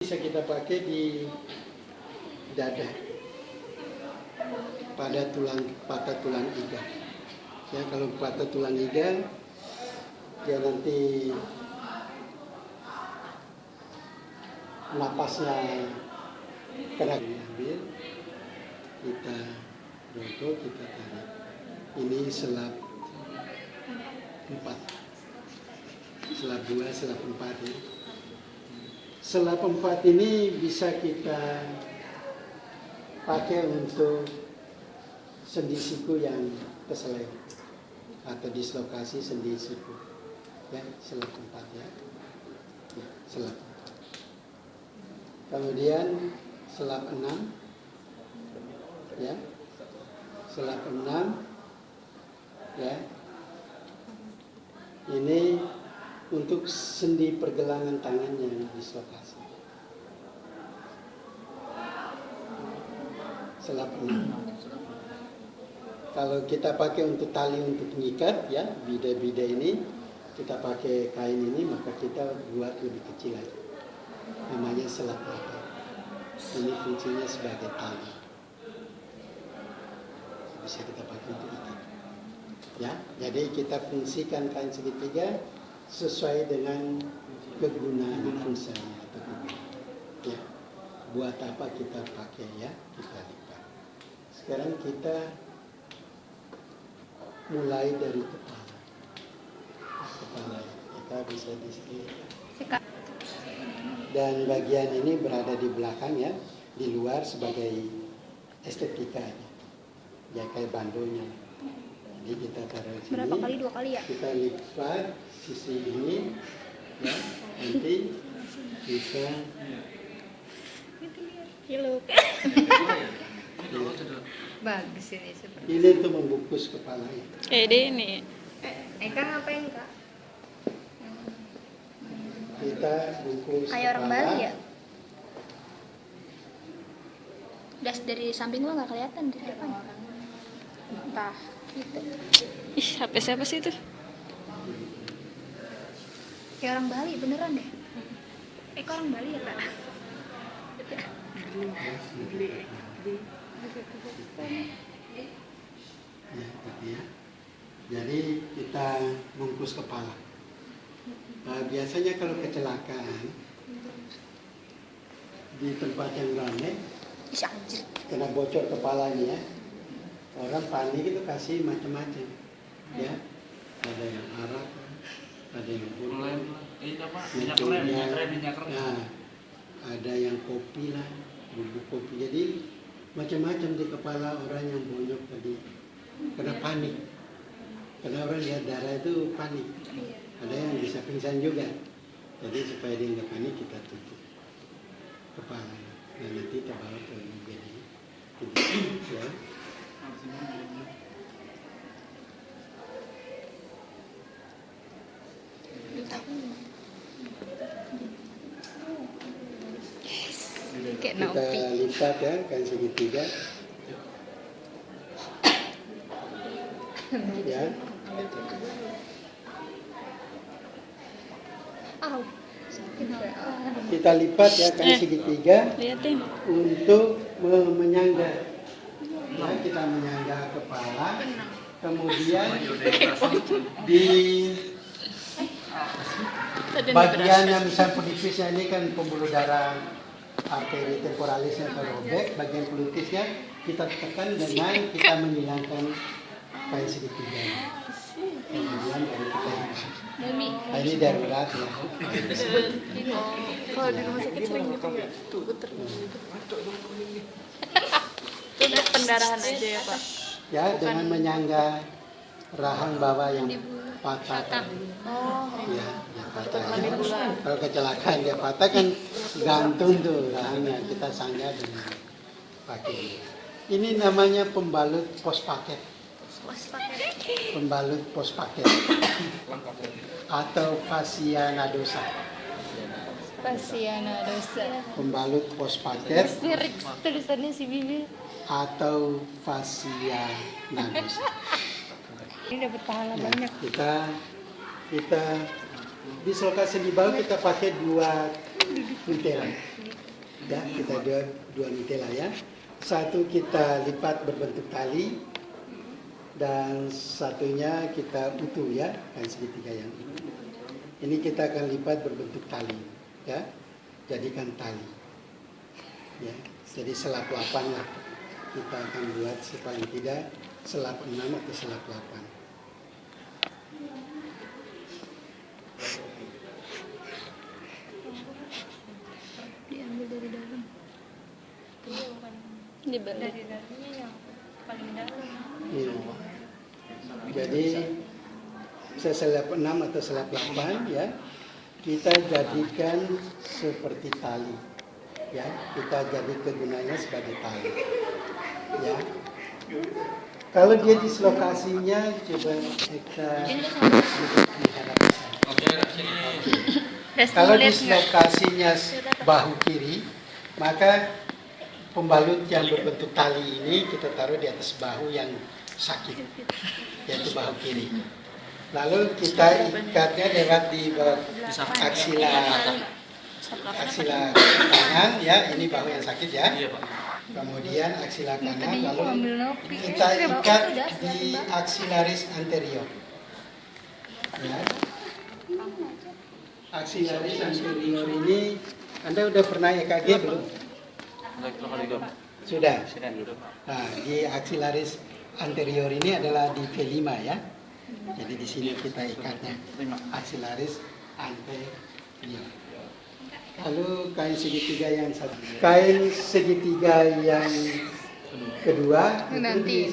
Bisa kita pakai di dada pada patah tulang iga. Ya, kalau patah tulang iga, dia nanti napasnya kena diambil, kita rogo, kita tarik. Ini selap 4, selap 2, selap 4 ya. Selap 4 ini bisa kita pakai untuk sendi siku yang keseleo atau dislokasi sendi siku. Ya, selap 4 ya. Ya, selap 4. Kemudian selap 6 ya. Selap 6 ya. Ini untuk sendi pergelangan tangan yang dislokasi. Selap 6. Kalau kita pakai untuk tali untuk mengikat ya, bida-bida ini kita pakai kain ini, maka kita buat lebih kecil lagi. Namanya selap 8. Ini fungsinya sebagai tali. Bisa kita pakai untuk ikat. Ya, jadi kita fungsikan kain segitiga sesuai dengan kegunaan fungsinya atau kegunaan. Ya, buat apa kita pakai ya, kita lipat. Sekarang kita mulai dari kepala. Kepala kita bisa di sini. Dan bagian ini berada di belakang ya, di luar sebagai estetika aja. Ya kayak bandonya. Jadi kita taruh sini. Berapa kali? 2 kali ya? Kita lipat sisi ini, ya. Nanti bisa. Hiluk. Bagus ini seperti. Ini untuk membungkus kepala ya. Ini. Eka ngapain Kak? Kita bungkus Kayak orang kepala. Bali ya? Dari samping lo nggak kelihatan dari depan. Entah gitu. Ih, HP siapa sih itu? Kayak orang Bali beneran deh. Eka orang Bali ya Kak? Ya, tadi ya. Jadi kita bungkus kepala. Biasanya kalau kecelakaan di tempat yang ramai, kena bocor kepalanya ya, orang panik itu kasih macam-macam, ya. Ada yang arak, ada yang minyak nah, ada yang kopi lah, bubuk kopi. Jadi macam-macam di kepala orang yang bonyok tadi, kena panik. Karena orang lihat darah itu panik. Ada yang bisa pingsan juga. Jadi supaya dia nggak panik, kita tutup kepala. Dan nanti kita bawa ke UGD. Ya. Kita lipat ya, kain segitiga. Ya. Kita lipat ya kain segitiga untuk menyangga. Ya, kita menyangga kepala. Kemudian di bagian yang misalnya pelipisnya ini kan pembuluh darah arteri temporalisnya terobek, bagian pelipisnya kita tekan dengan kita menghilangkan kain segitiga. Kemudian baru kita ini darurat ya. Kalau di rumah sakit sering gitu ya? Tuh, itu pendarahan aja ya Pak? Ya, dengan menyangga rahang bawah yang patah. Ya, yang patah. Kalau kecelakaan dia patah kan gantung tuh rahangnya, kita sangga dengan pakai. Ini namanya pembalut pos paket. Pembalut pos paket atau fascia nadosa. Fascia nadosa. Pembalut pos paket Tulisannya si Bibi. Atau fascia nadosa. Ini dapat pahala banyak. Kita dislokasi di bawah kita pakai 2 kuntelan. Ya, kita dua nitela ya. Satu kita lipat berbentuk tali dan satunya kita utuh ya, kain segitiga yang ini. Ini kita akan lipat berbentuk tali ya. Jadikan tali. Ya, jadi selap 8 lah. Kita akan buat paling tidak selap 6 atau selap 8. Diambil dari dalam. Dibalik. Dari dalamnya yang paling dalam. Iya. Jadi selap 6 atau selap 8 ya, kita jadikan seperti tali. Ya, kita jadi kegunaannya sebagai tali. Ya. Kalau dia dislokasinya coba kita lihat. Kalau dislokasinya bahu kiri, maka pembalut yang berbentuk tali ini kita taruh di atas bahu yang sakit, yaitu bahu kiri. Lalu kita ikatnya lewat di aksila kanan ya, ini bahu yang sakit ya. Kemudian aksila kanan, lalu kita ikat di aksilaris anterior. Ya. Aksilaris anterior ini, Anda udah pernah EKG belum? Sudah. Nah, di aksilaris anterior ini adalah di V5 ya. Jadi di sini kita ikatnya aksilaris anterior. Lalu kain segitiga yang kedua Nanti.